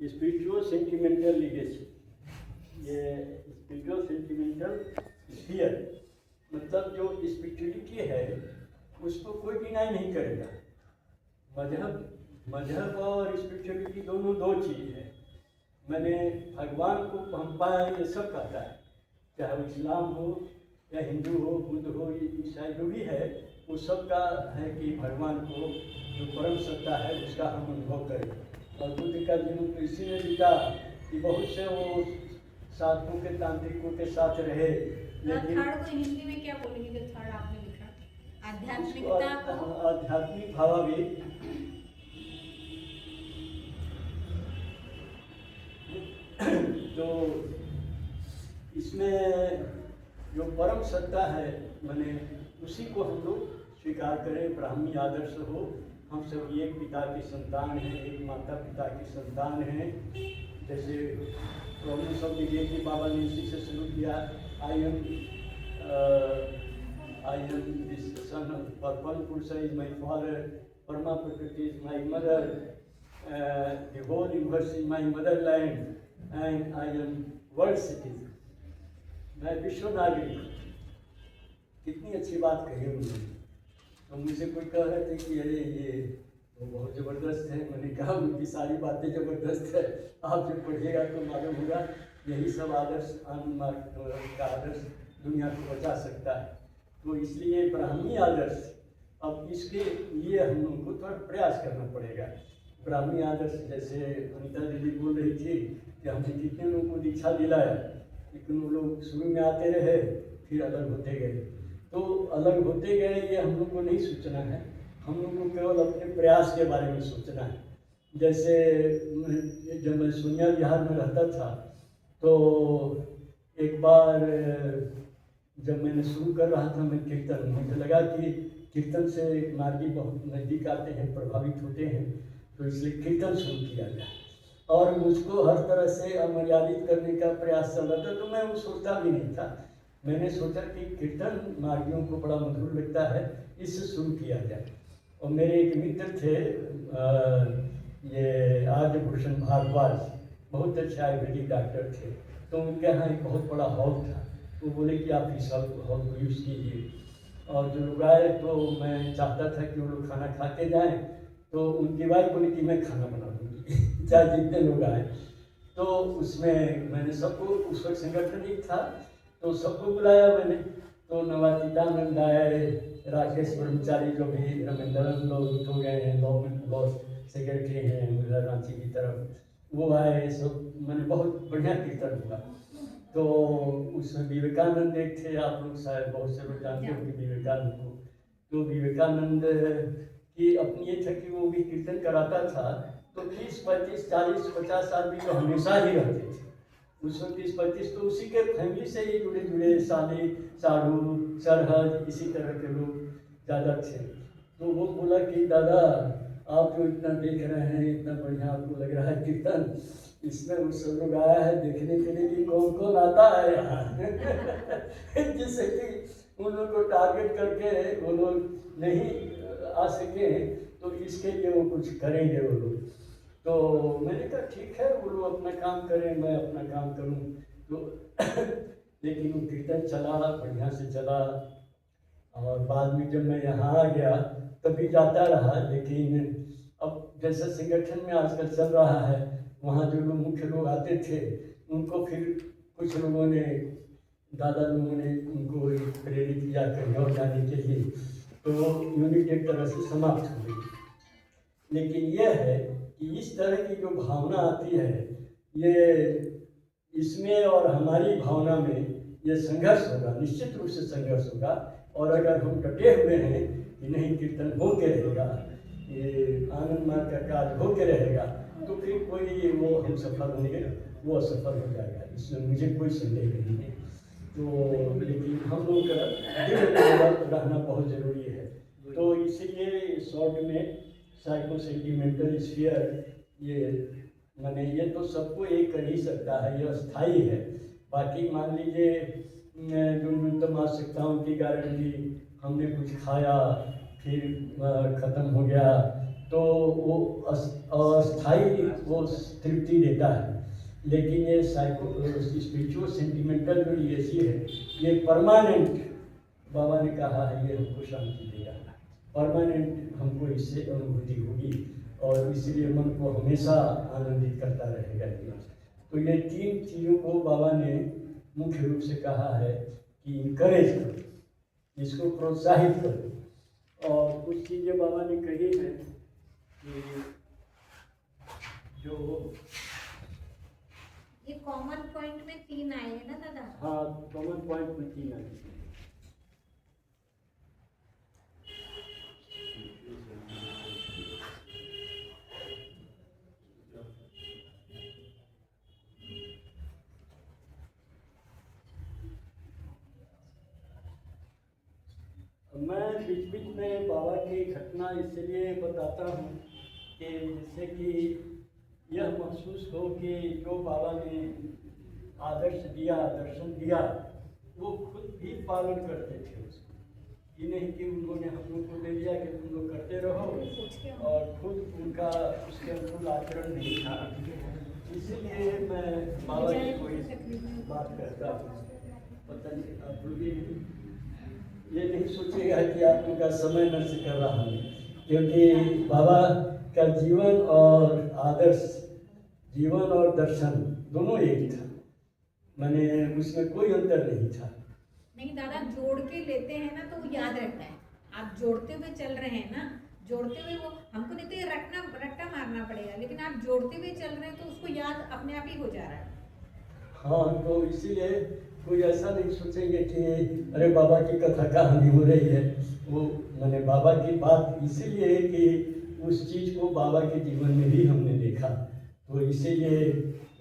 Spiritual sentimental legacy. ये spiritual sentimental sphere मतलब जो स्पिरिचुअलिटी है उसको कोई डिनाई नहीं करेगा। मजहब और स्पिरिचुअलिटी दोनों दो चीज़ है। मैंने भगवान को हम पाए ये सब कहता है, चाहे वो इस्लाम हो या हिंदू हो, बुद्ध हो, ईसाई जो भी है, वो सब का है कि भगवान को जो परम सत्ता है उसका हम अनुभव करें। और बुद्ध का जीवन तो इसी में बीता कि बहुत से वो साधकों के तांत्रिकों के साथ रहे। लेकिन थर्ड को हिंदी में क्या बोलेंगे जो थर्ड आपने लिखा? आध्यात्मिकता को, आध्यात्मिक भावावेग, तो इसमें जो परम सत्ता है माने उसी को हम लोग स्वीकार करें। ब्राह्मी आदर्श हो, हम सब एक पिता के संतान हैं, एक माता पिता के संतान हैं। जैसे प्रॉब्लम्स ऑफ विवेक बाबा ने इसी से शुरू किया, आई एम दिस सन और वन पुरुष इज माई फादर, परमा प्रकृति is my mother, the whole universe is my motherland and I am world citizen. मैं विश्व नागरिक हूँ। कितनी अच्छी बात कही उन्होंने। तो मुझे कोई कह रहे थे कि अरे ये वो बहुत ज़बरदस्त है। मैंने कहा उनकी सारी बातें ज़बरदस्त है, आप जब पढ़िएगा तो मालूम होगा। यही सब आदर्श आनंद मार्ग का आदर्श दुनिया को बचा सकता है। तो इसलिए ब्राह्मी आदर्श, अब इसके लिए हम लोगों को थोड़ा प्रयास करना पड़ेगा। ब्राह्मी आदर्श जैसे अनिता दीदी बोल रही थी कि हमने कितने लोगों को दीक्षा दिलाया, लेकिन वो लोग शुरू में आते रहे फिर अलग होते गए। तो अलग होते गए ये हम लोग को नहीं सोचना है, हम लोग को केवल अपने प्रयास के बारे में सोचना है। जैसे जब मैं सोनिया बिहार में रहता था तो एक बार जब मैंने शुरू कर रहा था मैं कीर्तन, मुझे लगा कि कीर्तन से मार्गी बहुत नज़दीक आते हैं, प्रभावित होते हैं, तो इसलिए कीर्तन शुरू किया गया। और मुझको हर तरह से अमर्यादित करने का प्रयास चल रहा था, तो मैं वो सोचता भी नहीं था। मैंने सोचा कि कीर्तन मार्गियों को बड़ा मधुर लगता है, इससे शुरू किया जाए। और मेरे एक मित्र थे ये आर्यभूषण भारद्वाज, बहुत अच्छे आयुर्वेदिक डॉक्टर थे। तो उनके यहाँ एक बहुत बड़ा हॉल था, तो बोले कि आप इस हॉल को यूज़ कीजिए। और जो लोग आए तो मैं चाहता था कि वो लोग खाना खा के जाएँ, तो उनकी वाइफ बोली कि मैं खाना बना दूँगी चाहे जितने लोग आए। तो उसमें मैंने सबको, उस वक्त संगठनिक था तो सबको बुलाया मैंने। तो नवातीतानंद आए, राकेश ब्रह्मचारी जो भी रविंद्रन लोग हो गए हैं, लॉ सेक्रेटरी हैं उधर रांची की तरफ, वो आए। सब मैंने बहुत बढ़िया कीर्तन हुआ। तो उसमें विवेकानंद एक थे, आप लोग शायद बहुत से लोग जानते हो कि विवेकानंद को। तो विवेकानंद की अपनी ये था कि वो भी कीर्तन कराता था, तो 30, 35, 40, 50 आदमी तो हमेशा ही रहते थे। उस वक्त 30, 35 तो उसी के फैमिली से ही जुड़े साले, साधु, सरहद, इसी तरह के लोग ज़्यादा थे। तो वो बोला कि दादा आप जो इतना देख रहे हैं, इतना बढ़िया आपको लग रहा है कीर्तन, इसमें वो सब लोग आया है देखने के लिए कि कौन कौन आता है यहाँ जिससे कि उन लोग को टारगेट करके वो लोग नहीं आ सके, तो इसके लिए वो कुछ करेंगे वो लोग। तो मैंने कहा ठीक है, वो लोग अपना काम करें, मैं अपना काम करूं। तो लेकिन वो कीर्तन चला, बढ़िया से चला। और बाद में जब मैं यहाँ आ गया तभी जाता रहा। लेकिन अब जैसा संगठन में आजकल चल रहा है, वहाँ जो लोग मुख्य लोग आते थे उनको फिर कुछ लोगों ने, दादा लोगों ने उनको प्रेरित किया कहीं और जाने के लिए, तो यूनिट एक तरह से समाप्त हो गई। लेकिन यह है कि इस तरह की जो भावना आती है, ये इसमें और हमारी भावना में ये संघर्ष होगा, निश्चित रूप से संघर्ष होगा। और अगर हम डटे हुए हैं कि नहीं कीर्तन हो के रहेगा, ये आनंद मार्ग का कार्य हो के रहेगा, तो फिर कोई वो हम सफल होंगे, वो असफल हो जाएगा, इसमें मुझे कोई संदेह नहीं है। तो लेकिन हम लोग का रहना बहुत ज़रूरी है। तो इसीलिए शॉर्ट में साइको सेंटिमेंटल स्फीयर, ये माने ये तो सबको एक कर ही सकता है, ये अस्थाई है। बाकी मान लीजिए जो न्यूनतम आवश्यकताओं की गारंटी, हमने कुछ खाया फिर ख़त्म हो गया, तो वो अस्थाई वो तृप्ति देता है, लेकिन ये स्पिरिचुअल सेंटिमेंटल जो ये है ये परमानेंट, बाबा ने कहा है ये हमको शांति देगा, परमानेंट हमको इससे अनुभूति होगी और इसलिए मन को हमेशा आनंदित करता रहेगा ये। तो ये 3 चीज़ों को बाबा ने मुख्य रूप से कहा है कि इनकरेज करो, इसको प्रोत्साहित करो। और कुछ चीज़ें बाबा ने कही है कि जो ये कॉमन पॉइंट में 3 आए हैं ना दादा? हाँ, कॉमन पॉइंट में 3 आए हैं। मैं बीच बीच में बाबा की घटना इसलिए बताता हूँ कि जिससे कि यह महसूस हो कि जो बाबा ने आदर्श दिया, दर्शन दिया, वो खुद भी पालन करते थे उसको। ये नहीं कि उन्होंने हम लोग को दे दिया कि तुम लोग करते रहो और खुद उनका उसके अनुकूल आचरण नहीं था। इसीलिए मैं बाबा की कोई बात करता हूँ। पता नहीं आप लोग ये नहीं सोचेगा कि आप उनका समय नष्ट कर रहा हूँ, क्योंकि बाबा का जीवन और आदर्श, जीवन और दर्शन दोनों एक था, मैंने उसमें कोई अंतर नहीं था। नहीं दादा, जोड़ के लेते हैं ना तो वो याद रहता है। आप जोड़ते हुए चल रहे हैं ना, जोड़ते हुए वो हमको नहीं तो ये रट्टा मारना पड़ेगा, लेकिन आप जोड़ते हुए चल रहे हैं तो उसको याद अपने आप ही हो जा रहा है। हाँ, तो इसीलिए कोई ऐसा नहीं सोचेंगे कि अरे बाबा की कथा कहानी हो रही है। वो मैंने बाबा की बात इसीलिए है कि उस चीज़ को बाबा के जीवन में भी हमने देखा, तो इसीलिए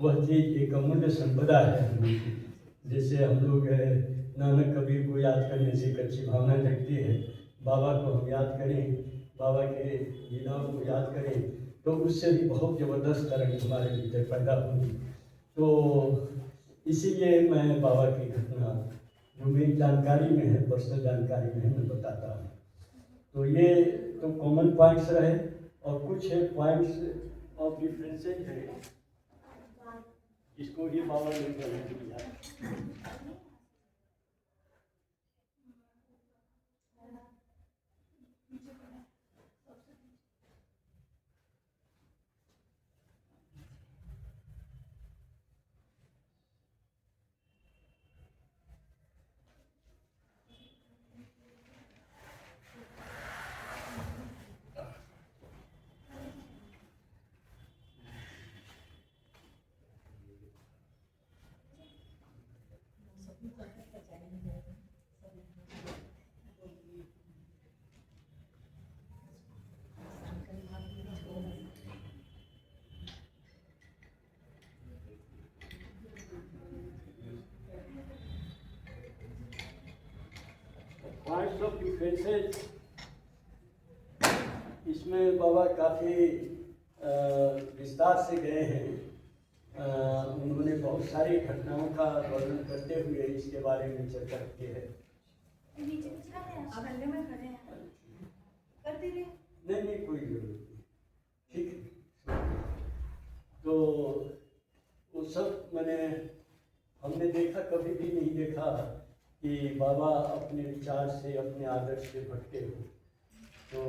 वह चीज़ एक अमूल्य संपदा है हम लोग की। जैसे हम लोग नानक कबीर को याद करने से कच्ची भावना जगती है, बाबा को हम याद करें, बाबा के लीलाओं को याद करें, तो उससे भी बहुत ज़बरदस्त तरंग हमारे भीतर पैदा होगी। तो इसीलिए मैं बाबा की घटना जो मेरी जानकारी में है, पर्सनल जानकारी में है, मैं बताता हूँ। तो ये तो कॉमन पॉइंट्स रहे और कुछ है पॉइंट्स ऑफ डिफरेंसेज है, इसको ही बाबा ने वर्णन किया। पॉइंट्स ऑफ डिफरेंसेज, इसमें बाबा काफ़ी विस्तार से गए हैं। उन्होंने बहुत सारी घटनाओं का वर्णन करते हुए इसके बारे में चर्चा की है। नहीं, कोई जरूरत नहीं, ठीक है। तो वो सब मैंने हमने देखा, कभी भी नहीं देखा कि बाबा अपने विचार से, अपने आदर्श से भटके हो। तो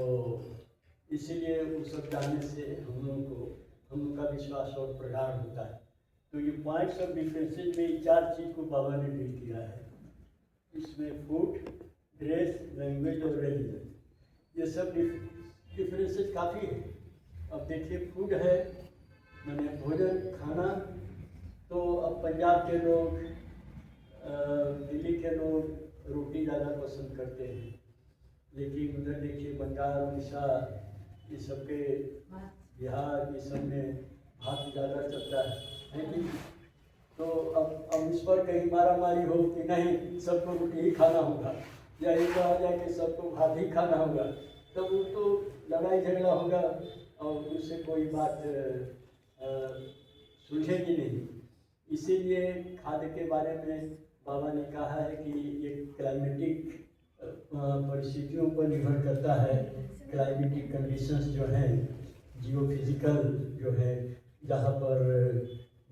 इसीलिए वो सब जानने से हम लोगों का विश्वास और प्रगाढ़ होता है। तो ये पॉइंट्स ऑफ डिफरेंसेज में 4 चीज़ को बाबा ने डील किया है। इसमें फूड, ड्रेस, लैंग्वेज और रिलीजन, ये सब डिफरेंसेज काफ़ी है। अब देखिए, फूड है मैंने भोजन, खाना, तो अब पंजाब के लोग, दिल्ली के लोग रोटी ज़्यादा पसंद करते हैं, लेकिन उधर देखिए बंगाल, उड़ीसा, ये सब के, बिहार, ये सब में भात ज़्यादा चलता है। लेकिन तो अब इस पर कहीं मारा मारी हो कि नहीं सबको रोटी ही खाना होगा, या ये कहा जाए कि सबको भात ही खाना होगा, तो वो तो लड़ाई झगड़ा होगा और उससे कोई बात सुलझेगी नहीं। इसीलिए खाद्य के बारे में बाबा ने कहा है कि ये क्लाइमेटिक परिस्थितियों पर निर्भर करता है। क्लाइमेटिक कंडीशंस जो हैं, जियोफिजिकल जो है, जहाँ पर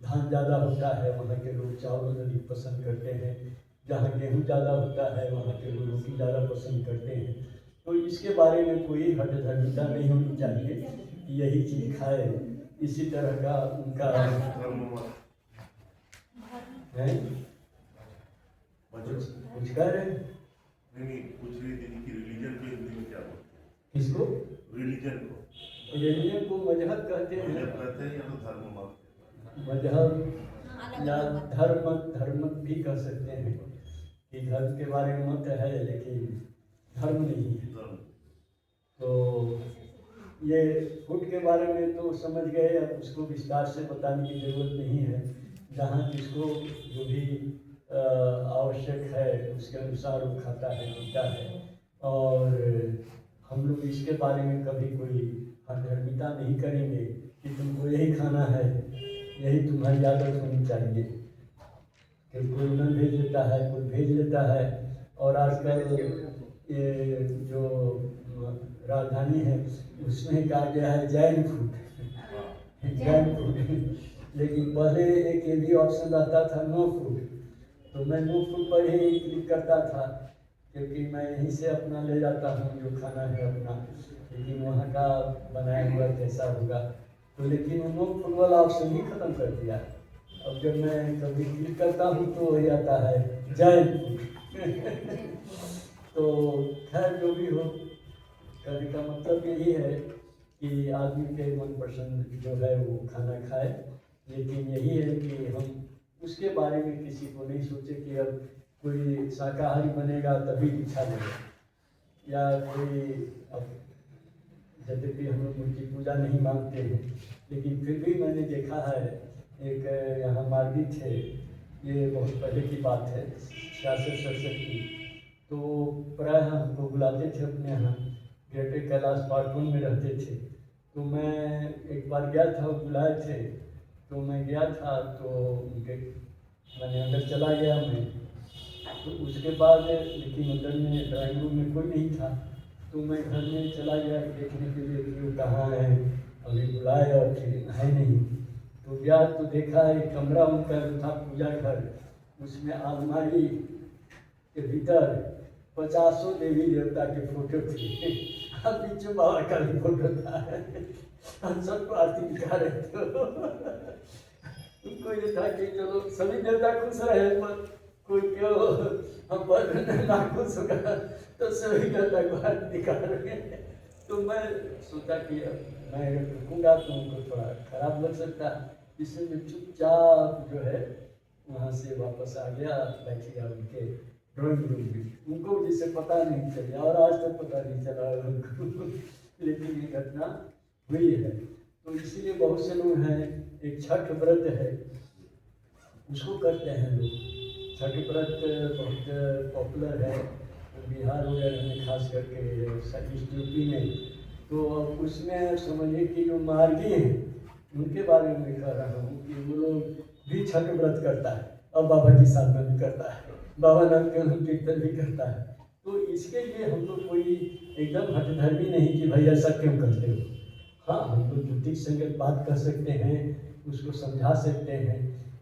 धान ज़्यादा होता है वहाँ के लोग चावल अधिक पसंद करते हैं, जहाँ गेहूँ ज़्यादा होता है वहाँ के लोग रोटी ज़्यादा पसंद करते हैं। तो इसके बारे में कोई हठधर्मिता नहीं होनी चाहिए कि यही चीज़ खाए, इसी तरह का उनका है। कुछ कह रहे हैं? नहीं, पूछ रही थी कि रिलीजन को हिंदी में क्या बोलते हैं? किसको? रिलीजन को। रिलीजन को मजहब कहते हैं। मजहब कहते हैं या तो धर्म मानते हैं? मजहब या धर्म भी कह सकते हैं कि धर्म के बारे में मत है लेकिन धर्म नहीं है। धर्म। तो ये फूड के बारे में तो समझ गए, अब उसको विस्तार से बताने की ज़रूरत नहीं है। जहाँ जिसको जो भी आवश्यक है उसके अनुसार वो खाता है, पीता है। और हम लोग इसके बारे में कभी कोई हठधर्मिता नहीं करेंगे कि तुमको यही खाना है, यही तुम्हारी आदत होनी चाहिए। कि कोई नॉन भेज लेता है, कोई भेज लेता है। और आजकल ये जो राजधानी है उसमें कहा गया है जैन फूड, जैन फूड। लेकिन पहले एक ये भी ऑप्शन रहता था नो फूड, तो मैं नो फूड पर ही क्लिक करता था क्योंकि मैं यहीं से अपना ले जाता हूँ जो खाना है अपना, लेकिन वहाँ का बनाया हुआ कैसा होगा। तो लेकिन वो नो फूड वाला ऑप्शन ही ख़त्म कर दिया। अब जब मैं कभी क्लिक करता हूँ तो वही आता है जैन फूड। तो खैर जो भी हो, कहने का मतलब यही है कि आदमी के मनपसंद जो है वो खाना खाए, लेकिन यही है कि हम उसके बारे में किसी को नहीं सोचे कि अब कोई शाकाहारी बनेगा तभी इच्छा लेगा, या कोई अब यद्यपि हम लोग उनकी पूजा नहीं मानते हैं, लेकिन फिर भी मैंने देखा है एक यहाँ मार्गी थे, ये बहुत पहले की बात है 66-67 की, तो प्राय हमको बुलाते थे अपने यहाँ, ग्रेटर कैलाश पार्ट 1 में रहते थे। तो मैं एक बार गया था, बुलाए थे तो मैं गया था, तो उनके मैंने अंदर चला गया मैं, तो उसके बाद लेकिन अंदर में ड्राइंग रूम में कोई नहीं था, तो मैं घर में चला गया देखने के लिए कि वो कहाँ है, अभी बुलाए और फिर है नहीं। तो गया तो देखा एक कमरा उनका था पूजा घर, उसमें अलमारी के भीतर 50 देवी देवता के फोटो थे, अब बीच में बाबा का भी फोटो था। हम सबको आरती दिखा रहे थे। उनको ये था कि चलो सभी देवता खुश रहे, पर कोई क्यों हम पर ना खुश होगा, तो सभी देवता को आरती दिखा रहे हैं। तो मैं सोचा कि मैं रुकूंगा तो उनको थोड़ा खराब लग सकता, इसलिए मैं चुपचाप जो है वहाँ से वापस आ गया, बैठ गया उनके ड्राइंग रूम में। उनको जिससे पता नहीं चला और आज तक पता नहीं चला उनको, लेकिन ये घटना हुई है। तो इसीलिए बहुत से लोग हैं, एक छठ व्रत है उसको करते हैं लोग। छठ व्रत बहुत पॉपुलर है बिहार वगैरह में, खास करके ईस्ट यूपी में। तो उसमें समझिए कि जो मार्गी हैं उनके बारे में कह रहा हूँ कि वो लोग भी छठ व्रत करता है और बाबा की साधना भी करता है, बाबा नाम के नाम कीर्तन भी करता है। तो इसके लिए हम लोग कोई एकदम हठधर्मी नहीं कि भाई ऐसा क्यों करते हो। हाँ, हम लोग जुटिक संगत बात कर सकते हैं, उसको समझा सकते हैं,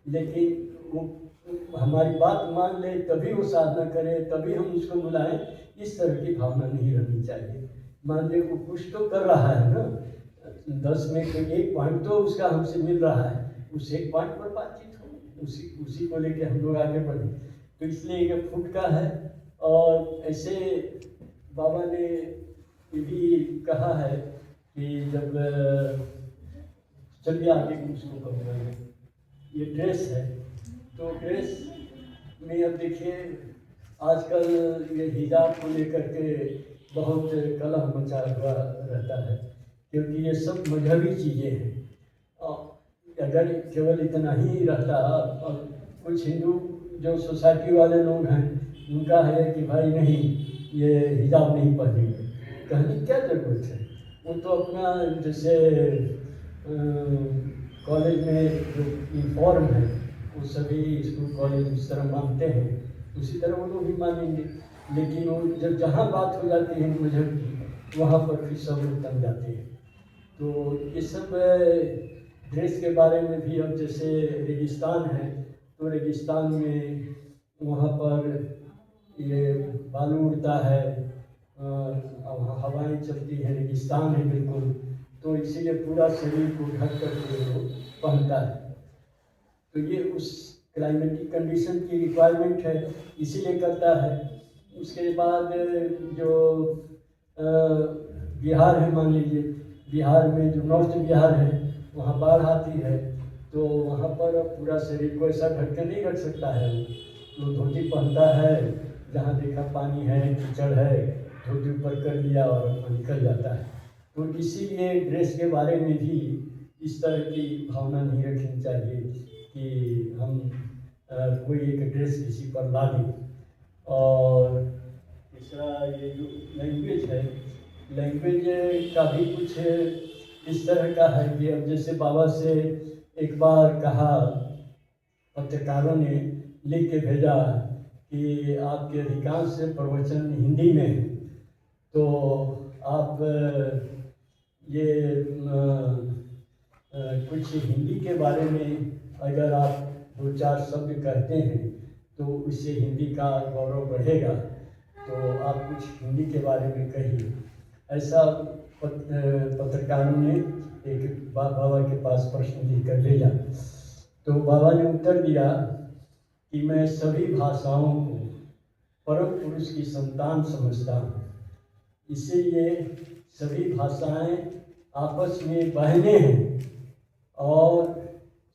लेकिन वो हमारी बात मान ले तभी वो साधना करे, तभी हम उसको बुलाएं, इस तरह की भावना नहीं रहनी चाहिए। मान लीजिए वो कुछ तो कर रहा है ना, 10 में कोई एक पॉइंट तो उसका हमसे मिल रहा है, उस एक पॉइंट पर बातचीत हो, उसी को लेके हम लोग आगे बढ़े। तो इसलिए ये फूड का है। और ऐसे बाबा ने ये भी कहा है कि जब चलिए आगे उसको कहूँगा, ये ड्रेस है, तो ड्रेस में अब देखिए आजकल ये हिजाब को लेकर के बहुत कलह मचा हुआ रहता है, क्योंकि ये सब मजहबी चीज़ें हैं। अगर केवल इतना ही रहता, और कुछ हिंदू जो सोसाइटी वाले लोग हैं उनका है कि भाई नहीं ये हिजाब नहीं पहनेंगे, कहने की क्या ज़रूरत है। वो तो अपना जैसे कॉलेज में जो यूनिफॉर्म है वो सभी स्कूल कॉलेज इस तरह मानते हैं, उसी तरह वो लोग भी मानेंगे। लेकिन वो जब जहाँ बात हो जाती है मजहब की, वहाँ पर फिर सब लोग तंग जाते हैं। तो ये सब ड्रेस के बारे में भी, अब जैसे रेगिस्तान है तो रेगिस्तान में वहाँ पर ये बालू उड़ता है, अब हवाएं चलती हैं, रेगिस्तान है बिल्कुल, तो इसीलिए पूरा शरीर को ढक करके वो पहनता है। तो ये उस क्लाइमेटिक कंडीशन की रिक्वायरमेंट है, इसीलिए करता है। उसके बाद जो बिहार है, मान लीजिए बिहार में जो नॉर्थ बिहार है वहाँ बाढ़ आती है, तो वहाँ पर पूरा शरीर को ऐसा ढक के नहीं रख सकता है, वो धोती पहनता है, जहाँ देखा पानी है, कीचड़ है, धोती ऊपर कर लिया और निकल जाता है। तो इसीलिए ड्रेस के बारे में भी इस तरह की भावना नहीं रखनी चाहिए कि हम कोई एक ड्रेस किसी पर ला दें। और तीसरा ये जो लैंग्वेज है, लैंग्वेज का भी कुछ इस तरह का है कि अब जैसे बाबा से एक बार कहा, पत्रकारों ने लिख के भेजा कि आपके अधिकांश प्रवचन हिंदी में हैं, तो आप ये कुछ हिंदी के बारे में अगर आप 2-4 शब्द कहते हैं तो उससे हिंदी का गौरव बढ़ेगा, तो आप कुछ हिंदी के बारे में कहिए। ऐसा पत्रकारों ने एक बाबा के पास प्रश्न लिख कर भेजा, तो बाबा ने उत्तर दिया कि मैं सभी भाषाओं को परम पुरुष की संतान समझता हूँ, इसीलिए सभी भाषाएं आपस में बहनें हैं और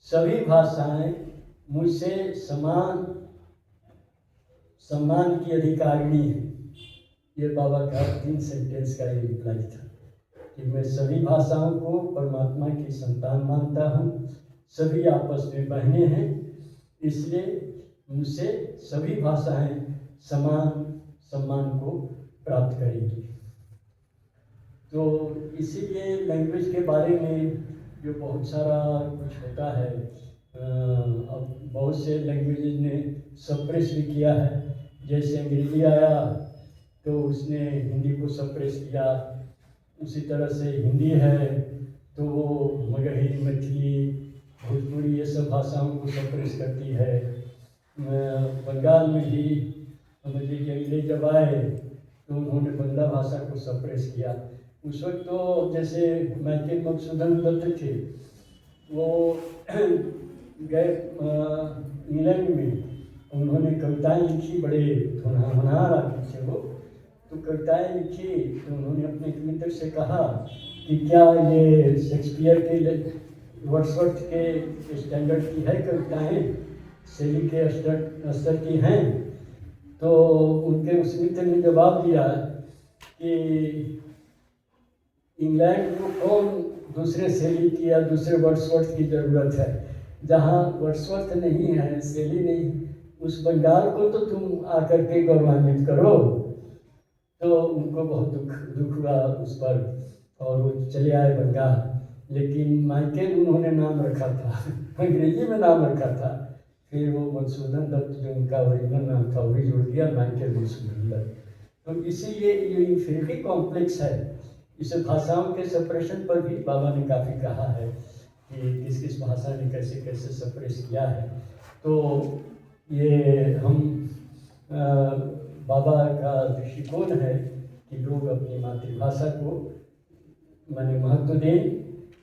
सभी भाषाएं मुझसे समान सम्मान की अधिकारिणी है। ये बाबा का 3 सेंटेंस का ये रिप्लाई था कि मैं सभी भाषाओं को परमात्मा की संतान मानता हूँ, सभी आपस में बहने हैं, इसलिए मुझसे सभी भाषाएं समान सम्मान को प्राप्त करेंगी। तो इसीलिए लैंग्वेज के बारे में जो बहुत सारा कुछ होता है, अब बहुत से लैंग्वेजेज ने सप्रेस भी किया है। जैसे अंग्रेजी आया तो उसने हिंदी को सप्रेस किया, उसी तरह से हिंदी है तो वो मगही, मैथिली, भोजपुरी ये सब भाषाओं को सप्रेस करती है। बंगाल में भी समझिए कि अंग्रेज जब आए तो उन्होंने बंगला भाषा को सप्रेस किया। उस वक्त तो जैसे माइकल मधुसूदन दत्त थे, वो गए इंग्लैंड में, उन्होंने कविताएं लिखी, बड़े होनहार आदमी थे वो, तो कविताएं लिखी तो उन्होंने अपने एक मित्र से कहा कि क्या ये शेक्सपियर के, वर्ड्सवर्थ के स्टैंडर्ड की है कविताएं, शैली के स्तर की हैं? तो उनके उस मित्र ने जवाब दिया कि इंग्लैंड को कौन दूसरे शैली की या दूसरे वर्ड्सवर्थ की ज़रूरत है, जहाँ वर्ड्सवर्थ नहीं है, शैली नहीं, उस बंगाल को तो तुम आकर के गौरवान्वित करो। तो उनको बहुत दुख हुआ उस पर और वो चले आए बंगाल। लेकिन माइकल उन्होंने नाम रखा था, अंग्रेजी में नाम रखा था, फिर वो मधुसूदन दत्त जो उनका ओरिजिनल नाम था वही जोड़ दिया, माइकल मधुसूदन दत्त। तो इसीलिए ये इंफीरियरिटी कॉम्प्लेक्स है। इस भाषाओं के सप्रेशन पर भी बाबा ने काफ़ी कहा है कि किस किस भाषा ने कैसे कैसे सप्रेस किया है। तो ये हम बाबा का दृष्टिकोण है कि लोग अपनी मातृभाषा को माने महत्व दें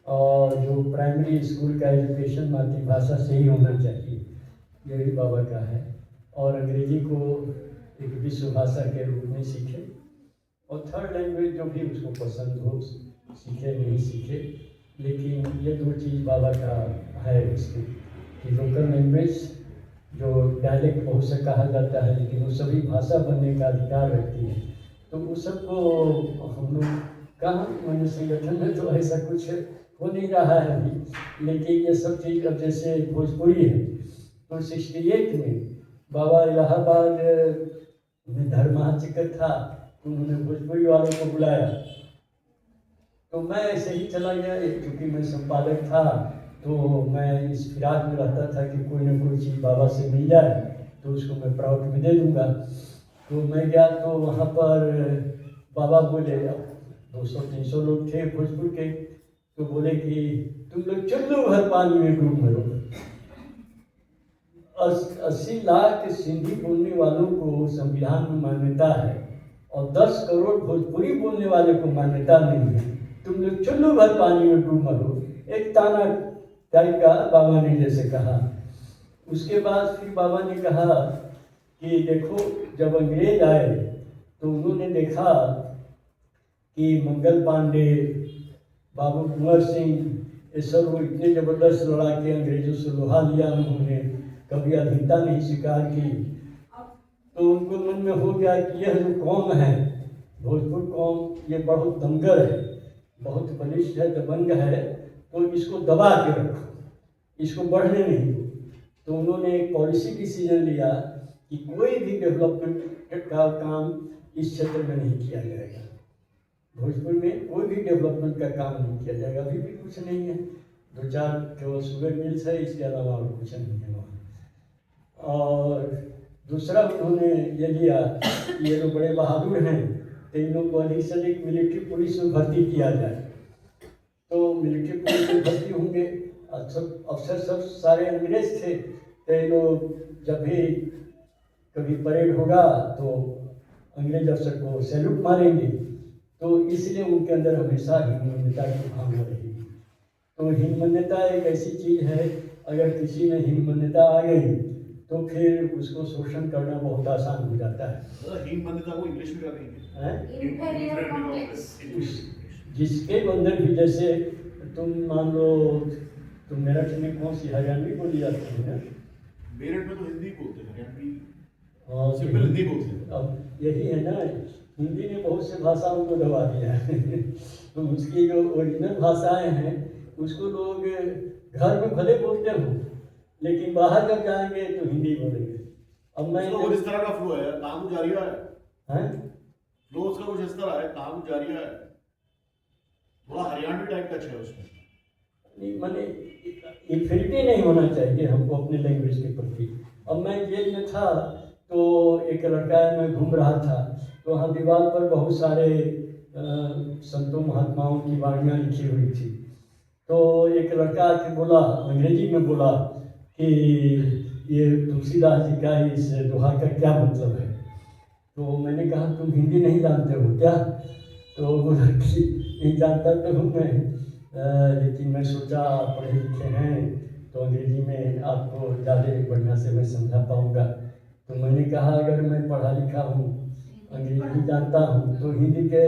और जो प्राइमरी स्कूल का एजुकेशन मातृभाषा से ही होना चाहिए, यही बाबा का है। और अंग्रेजी को एक विश्व भाषा के रूप में सीखे और थर्ड लैंग्वेज जो भी उसको पसंद हो सीखे, नहीं सीखे, लेकिन ये 2 चीज़ बाबा का है इसमें कि लोकल लैंग्वेज जो डायलेक्ट बहुत से कहा जाता है, लेकिन वो सभी भाषा बनने का अधिकार रखती है। तो उस सबको हम लोग कहाँ, मैंने संगठन में तो ऐसा कुछ हो नहीं रहा है अभी, लेकिन ये सब चीज़ अब जैसे भोजपुरी है तो 68 में बाबा इलाहाबाद में धर्माचक्र था, तो उन्होंने भोजपुरी वालों को बुलाया, तो मैं ऐसे ही चला गया। क्योंकि मैं संपादक था तो मैं इस फिराक में रहता था कि कोई ना कोई चीज़ बाबा से मिल जाए तो उसको मैं प्राउड में दे दूँगा। तो मैं गया तो वहाँ पर बाबा बोले, 200-300 लोग थे भोजपुर के, तो बोले कि तुम लोग चुल्लू भर पानी में डूब मरो। 80 लाख सिंधी बोलने वालों को संविधान में मान्यता है और 10 करोड़ भोजपुरी बोलने वाले को मान्यता नहीं है, तुम लोग चुल्लू भर पानी में डूब मरो। एक ताना टाइप का बाबा ने जैसे कहा। उसके बाद फिर बाबा ने कहा कि देखो, जब अंग्रेज आए तो उन्होंने देखा कि मंगल पांडे, बाबू कुंवर सिंह, ये सब वो इतने ज़बरदस्त लड़ा के अंग्रेजों से लोहा लिया, उन्होंने कभी अधीनता नहीं स्वीकार की। तो उनको मन में हो गया कि यह जो कौम है, भोजपुर कौम, ये बहुत दमगर है, बहुत बलिष्ठ है, दबंग है, तो इसको दबा के रखो, इसको बढ़ने नहीं दो। तो उन्होंने एक पॉलिसी डिसीजन लिया कि कोई भी डेवलपमेंट का काम इस क्षेत्र में नहीं किया जाएगा। भोजपुर में कोई भी डेवलपमेंट का काम नहीं किया जाएगा। अभी भी कुछ नहीं है, 2-4 केवल शुगर मिल्स है, इसके अलावा और कुछ नहीं है वहाँ। और दूसरा उन्होंने ये लिया कि ये जो बड़े बहादुर हैं, तो इन लोग को अधिक से अधिक मिलिट्री पुलिस में भर्ती किया जाए। तो मिलिट्री पुलिस में भर्ती होंगे, अफसर सब सारे अंग्रेज थे, तो ये लोग जब भी कभी परेड होगा तो अंग्रेज अफसर को सैल्यूट मारेंगे। तो इसलिए उनके अंदर हमेशा हीनमान्यता की भावना रहेगी। तो हीनमान्यता एक ऐसी चीज़ है, अगर किसी में हीनमान्यता आ गई तो फिर उसको शोषण करना बहुत आसान हो जाता है। हीनमान्यता को इंग्लिश में क्या कहेंगे? Inferior complex. जिसके अंदर भी, जैसे तुम मान लो, तुम मेरठ में कौन सी हरियाणवी बोली जाती है ना? मेरठ में तो हिंदी बोलते हैं, हरियाणवी हाँ, सिंपल हिंदी बोलते हैं। अब यही है ना, हिंदी ने बहुत से भाषाओं को दबा दिया है। तो उसकी जो ओरिजिनल भाषाएं हैं उसको लोग घर में भले बोलते हो, लेकिन बाहर जब जाएंगे तो हिंदी बोलेंगे। अब मैं उसका कुछ इस तरह का फ्लो है, काम जारिया है, हैं? फ्लो उसका कुछ इस तरह है, काम जारिया है, थोड़ा हरियाणवी टाइप का है उसमें। नहीं, मैंने इन्फिनिटी नहीं होना चाहिए हमको अपने लैंग्वेज के प्रति। अब मैं जेल में था तो एक लड़का है, मैं घूम रहा था, तो वहाँ दीवार पर बहुत सारे संतों महात्माओं की वाणियाँ लिखी हुई थी। तो एक लड़का आके बोला, अंग्रेजी में बोला कि ये तुलसीदास जी का इस दोहा का क्या मतलब है। तो मैंने कहा तुम हिंदी नहीं जानते हो क्या? तो बोला कि नहीं जानता तो हूँ मैं, लेकिन मैं सोचा आप पढ़े लिखे हैं तो अंग्रेजी में आपको ज़्यादा बढ़िया से मैं समझा पाऊँगा। तो मैंने कहा अगर मैं पढ़ा लिखा हूँ, अंग्रेजी जानता हूँ, तो हिंदी के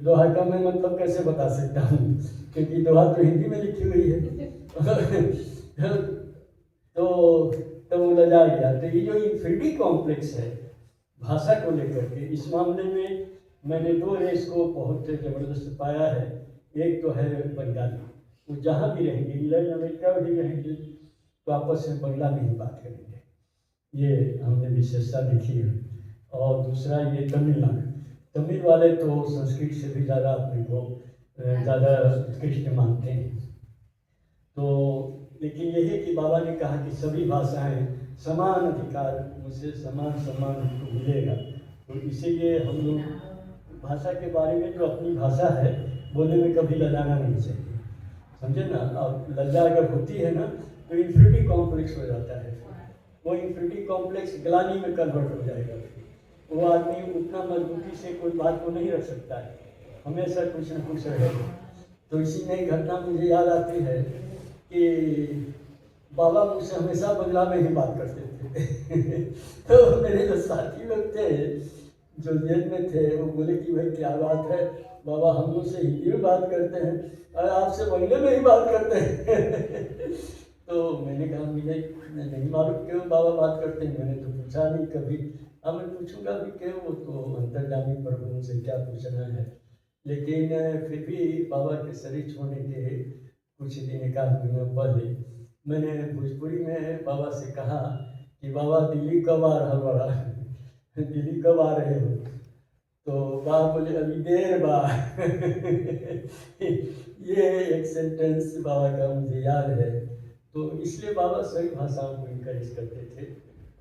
दोहा का मैं मतलब कैसे बता सकता हूँ, क्योंकि दोहा तो हिंदी में लिखी हुई है। तो वो लजा गया। तो ये जो इन्फिनिटी कॉम्प्लेक्स है भाषा को लेकर के, इस मामले में मैंने 2 रेस को बहुत ज़बरदस्त पाया है। एक तो है बंगाली, वो जहाँ भी रहेंगे, इंग्लैंड अमेरिका भी रहेंगे तो आपस में बंगला में ही बात करेंगे, ये हमने विशेषता देखी है। और दूसरा ये तमिलनाडु, तमिल वाले तो संस्कृत से भी ज़्यादा अपने को ज़्यादा उत्कृष्ट मानते हैं। तो लेकिन यही है कि बाबा ने कहा कि सभी भाषाएं समान अधिकार, मुझसे समान सम्मान उनको मिलेगा। तो इसीलिए हम लोग भाषा के बारे में, जो अपनी भाषा है बोलने में कभी लजाना नहीं चाहिए, समझे ना। अब लज्जा अगर होती है ना तो इन्फिनिटी कॉम्प्लेक्स हो जाता है, वो इन्फिनिटी कॉम्प्लेक्स ग्लानि में कन्वर्ट हो जाएगा। वो आदमी उतना मजबूती से कोई बात को नहीं रख सकता है, हमेशा कुछ न कुछ रहेगा। तो इसी में एक घटना मुझे याद आती है कि बाबा मुझसे हमेशा बंगला में ही बात करते थे। तो मेरे जो साथी लोग थे जो जेल में थे, वो बोले कि भाई क्या बात है, बाबा हम लोग से हिंदी में बात करते हैं और आपसे बंगले में ही बात करते हैं। तो मैंने कहा मुझे नहीं मालूम क्यों बाबा बात करते हैं, मैंने तो पूछा नहीं कभी। अब मैं पूछूंगा भी क्यों, वो तो अंतर्जामी प्रभु से क्या पूछना है। लेकिन फिर भी बाबा के शरीर छोड़ने के कुछ दिन, 1 महीना पहले मैंने भोजपुरी में बाबा से कहा कि बाबा दिल्ली कब आ रहा बड़ा, दिल्ली कब आ रहे हो? तो बाबा बोले अभी देर बा। ये एक सेंटेंस बाबा का मुझे याद है। तो इसलिए बाबा सभी भाषाओं को इनकरेज करते थे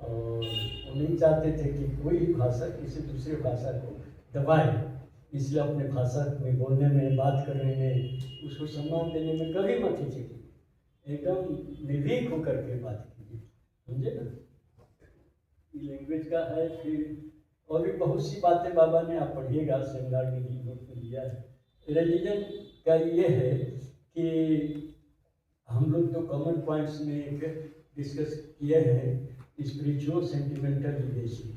और वो नहीं चाहते थे कि कोई भाषा किसी दूसरे भाषा को दबाए, इसलिए अपने भाषा में बोलने में, बात करने में, उसको सम्मान देने में कभी मत हिचकिए, एकदम निर्भीक होकर के बात कीजिए, समझे ना। लैंग्वेज का है। फिर और भी बहुत सी बातें बाबा ने, आप पढ़िएगा, सेमिनार में भी नोट में दिया है। रिलीजन का ये है कि हम लोग तो कॉमन पॉइंट्स में एक डिस्कस किए हैं, स्पिरिचुअल सेंटिमेंटल लिगेसी,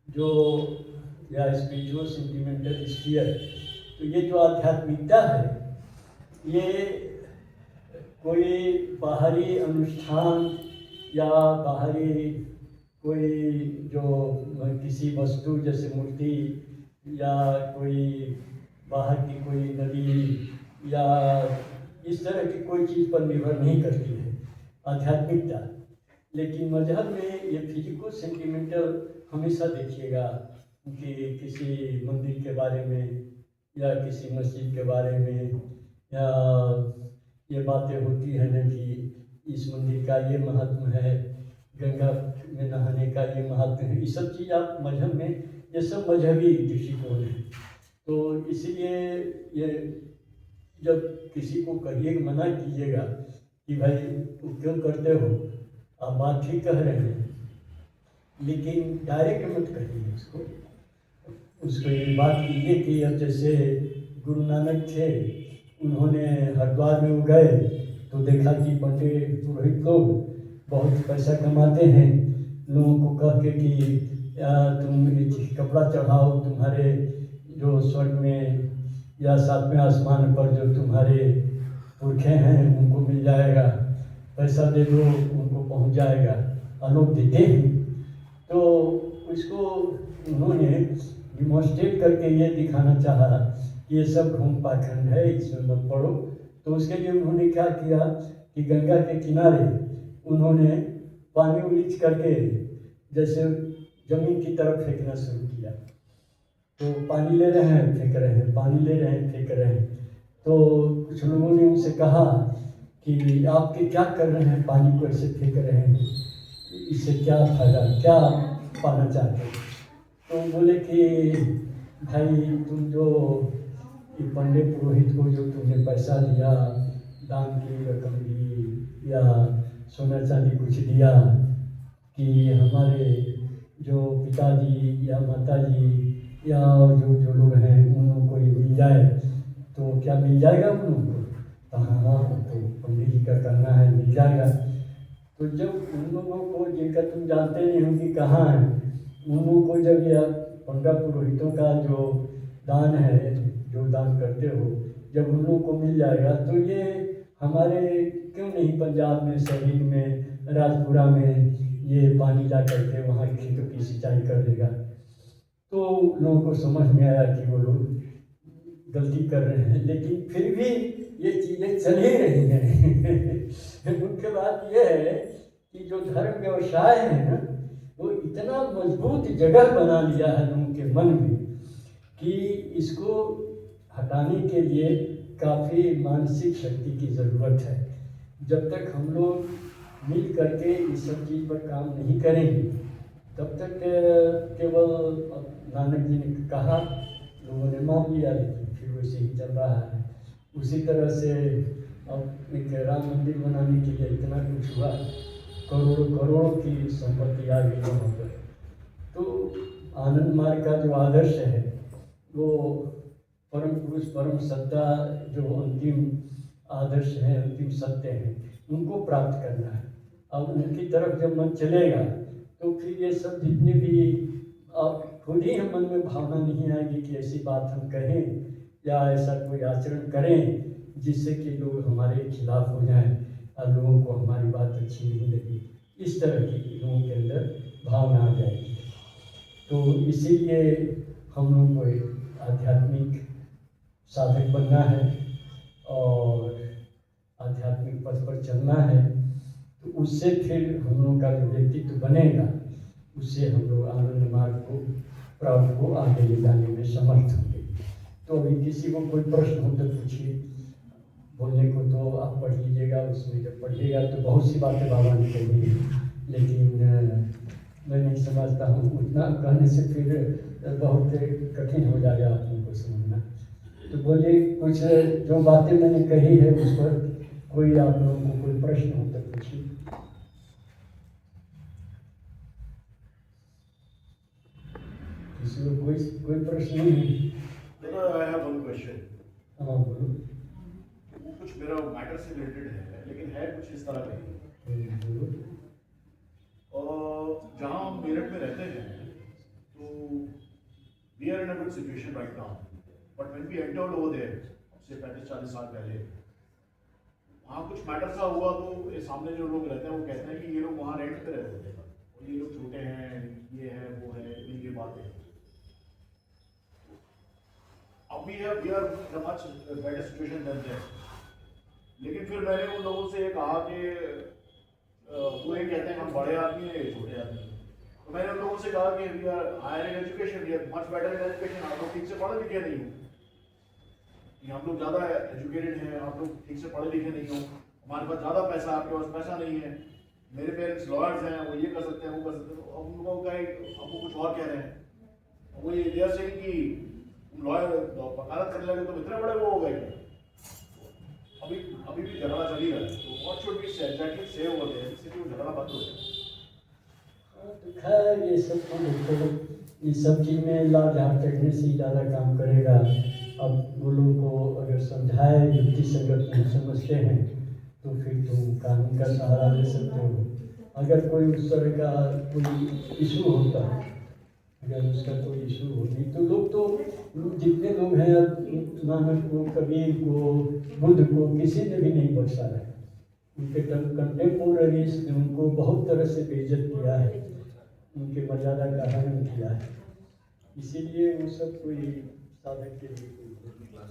जो या स्पिरिचुअल सेंटिमेंटल स्फीयर। तो ये जो आध्यात्मिकता है, ये कोई बाहरी अनुष्ठान या बाहरी कोई जो किसी वस्तु जैसे मूर्ति या कोई बाहर की कोई नदी या इस तरह की कोई चीज़ पर निर्भर नहीं करती है आध्यात्मिकता। लेकिन मजहब में ये फिजिकल सेंटिमेंटल हमेशा देखिएगा कि किसी मंदिर के बारे में या किसी मस्जिद के बारे में, या ये बातें होती हैं ना कि इस मंदिर का ये महत्व है, गंगा में नहाने का ये महत्व है, ये सब चीज़ आप मजहब में, ये सब मजहबी दृष्टिकोण है। तो इसीलिए ये जब किसी को कहिए, मना कीजिएगा कि भाई तुम क्यों करते हो, आप बात ठीक कह रहे हैं, लेकिन डायरेक्ट मत कहिए उसको ये बात कीजिए कि अब जैसे गुरु नानक थे, उन्होंने हरिद्वार में गए तो देखा कि पंडित पुरोहित लोग बहुत पैसा कमाते हैं, लोगों को कह के कि तुम ये कपड़ा चढ़ाओ, तुम्हारे जो स्वर्ग में या सातवें आसमान पर जो तुम्हारे पुरखे हैं उनको मिल जाएगा, पैसा दे दो उनको पहुंच जाएगा, लोग देते हैं। तो उसको उन्होंने डिमॉन्स्ट्रेट करके ये दिखाना चाहा कि ये सब ढोंग पाखंड है, इसमें मत पड़ो। तो उसके लिए उन्होंने क्या किया कि गंगा के किनारे उन्होंने पानी उलीच करके जैसे जमीन की तरफ फेंकना शुरू किया। तो पानी ले रहे हैं, फेंक रहे हैं, पानी ले रहे हैं, फेंक रहे हैं। तो कुछ लोगों ने उनसे कहा कि आप क्या कर रहे हैं, पानी को ऐसे फेंक रहे हैं, इससे क्या फायदा, क्या पाना चाहते हैं। तो बोले कि भाई तुम जो पंडित पुरोहित को जो तुमने पैसा दिया, दान की रकम दी या सोना चांदी कुछ दिया कि हमारे जो पिताजी या माताजी या जो लोग हैं उन लोगों को ये मिल जाए, तो क्या मिल जाएगा उन लोगों को? तो हाँ, तो पंडित जी का कहना है मिल जाएगा। तो जब उन लोगों को, जिनका तुम जानते नहीं हो कि कहाँ है, उन लोगों को जब यह पंडित पुरोहितों का जो दान है, जो दान करते हो, जब उन लोगों को मिल जाएगा, तो ये हमारे क्यों नहीं पंजाब में, शहरी में, राजपुरा में ये पानी ला करके वहाँ खेतों की सिंचाई कर देगा। तो लोगों को समझ में आया कि वो लोग गलती कर रहे हैं, लेकिन फिर भी ये चीज़ें चल ही रही हैं। मुख्य बात यह है कि जो धर्म व्यवसाय है ना, वो इतना मजबूत जगह बना लिया है लोगों के मन में कि इसको हटाने के लिए काफ़ी मानसिक शक्ति की ज़रूरत है। जब तक हम लोग मिल करके इस सब चीज़ पर काम नहीं करेंगे, तब तक केवल नानक जी ने कहा, लोगों ने मान लिया, लेकिन फिर वैसे ही चल रहा है। उसी तरह से अब एक राम मंदिर बनाने के लिए इतना कुछ हुआ, करोड़ों करोड़ों की संपत्ति आ गई वहाँ पर। तो आनंद मार्ग का जो आदर्श है, वो परम पुरुष, परम सत्ता, जो अंतिम आदर्श है, अंतिम सत्य है, उनको प्राप्त करना है। अब उनकी तरफ जब मन चलेगा तो फिर ये सब जितने भी, अब खुद ही हम मन में भावना नहीं आएगी कि ऐसी बात हम कहें या ऐसा कोई आचरण करें जिससे कि लोग हमारे खिलाफ हो जाएं और लोगों को हमारी बात अच्छी नहीं लगी। इस तरह की लोगों के अंदर भावना आ जाएगी। तो इसीलिए हम लोगों को एक आध्यात्मिक साधक बनना है और आध्यात्मिक पथ पर चलना है। तो उससे फिर हम लोग का जो व्यक्तित्व बनेगा, उससे हम लोग आनंद मार्ग को, प्राप्त को आगे ले जाने में समर्थ होंगे। तो अभी किसी को कोई प्रश्न हो तो पूछिए। बोलने को तो आप पढ़ लीजिएगा, उसमें जब पढ़िएगा तो बहुत सी बातें बाबा ने कही हैं, लेकिन मैं नहीं समझता हूँ, उतना कहने से फिर बहुत कठिन हो जाएगा आप लोगों को समझना। तो बोलिए कुछ जो बातें मैंने कही है उस पर कोई आप लोगों को कोई प्रश्न हो तो पूछिए। किसी को कोई प्रश्न नहीं? I have one question. हाँ बोलो। वो कुछ मेरा मैटर से रिलेटेड है, लेकिन है कुछ इस तरह का ही। बोलो। और जहाँ हम मेरठ में रहते हैं, तो we are in a good situation right now. But when we entered over there, से 35-40 साल पहले, वहाँ कुछ मैटर सा हुआ तो ये सामने जो लोग रहते हैं वो कहते हैं कि ये लोग वहाँ रेंट पे रहते थे और ये लोग छोटे हैं, ये है वो है, ये बात है। अब we are in a much better situation than that. लेकिन फिर मैंने उन लोगों से कहा कि वो ये कहते हैं हम बड़े आदमी हैं, ये छोटे आदमी हैं। तो मैंने उन लोगों से कहा कि we are higher in education, we are much better in education. आप लोग ठीक से पढ़े लिखे नहीं हो, कि हम लोग ज़्यादा एजुकेटेड हैं, आप लोग ठीक से पढ़े लिखे नहीं हो, हमारे पास ज़्यादा पैसा, आपके पास पैसा नहीं है। मेरे पेरेंट्स लॉयर्स हैं, वो ये कर सकते हैं, वो कर सकते हैं। अब उन लोगों का आपको कुछ और कह रहे हैं, वो ये देर से कि लॉयर वकालत करने लगे तो इतने बड़े वो हो गए। अभी भी झगड़ा चल ही रहा है, तो व्हाट शुड वी से एग्जैक्टली से ओवर देयर जिससे कि वो झगड़ा बंद हो जाए। तो खैर ये सब तो देखो, ये सब चीज़ में लाभ करने से ही ज़्यादा काम करेगा। अब वो लोगों को अगर समझाए, युक्ति संगत नहीं समझते हैं तो फिर तुम कानून का सहारा ले सकते हो। अगर कोई उस तरह का कोई इशू होता है, अगर उसका कोई इशू होगी तो जितने लोग हैं, नानक को, कबीर को, बुद्ध को किसी ने भी नहीं बख्शा है। उनके कंटेम्पोररीज ने उनको बहुत तरह से बेइज्जत किया है, उनके मर्यादा का हनन किया है। इसीलिए वो सब कोई साधक के लिए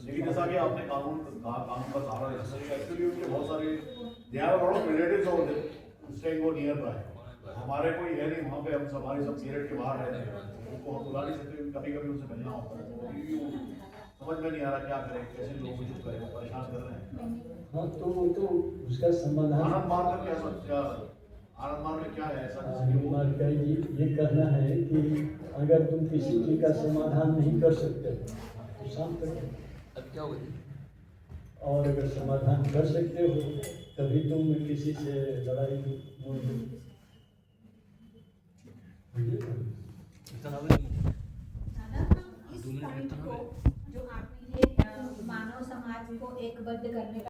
लेकिन जैसा कि आपने कानून का सहारा ले सकते हैं, एक्चुअली उनके बहुत सारे they have lot of relatives over there staying वो नियर बाय। हमारे कोई है नहीं वहाँ पे, हम हमारे सब मेरठ के बाहर रहते हैं, उनको हम बुला नहीं सकते, कभी कभी उनसे मिलना होता है। तो अभी वो समझ में नहीं आ रहा क्या करें, कैसे लोग कुछ करें, वो परेशान कर रहे हैं। हाँ तो उसका समाधान आनंद मार्ग में आनंद मार्ग में क्या है ऐसा? आनंद मार्ग का ये कहना है कि अगर तुम किसी चीज का समाधान नहीं कर सकते तो शांत रहो। अब क्या होगा? और अगर समाधान कर सकते हो तभी तुम किसी से लड़ाई मोल लो। दादा, हम इस पॉइंट को जो आपने ये मानव समाज को एकबद्ध करने का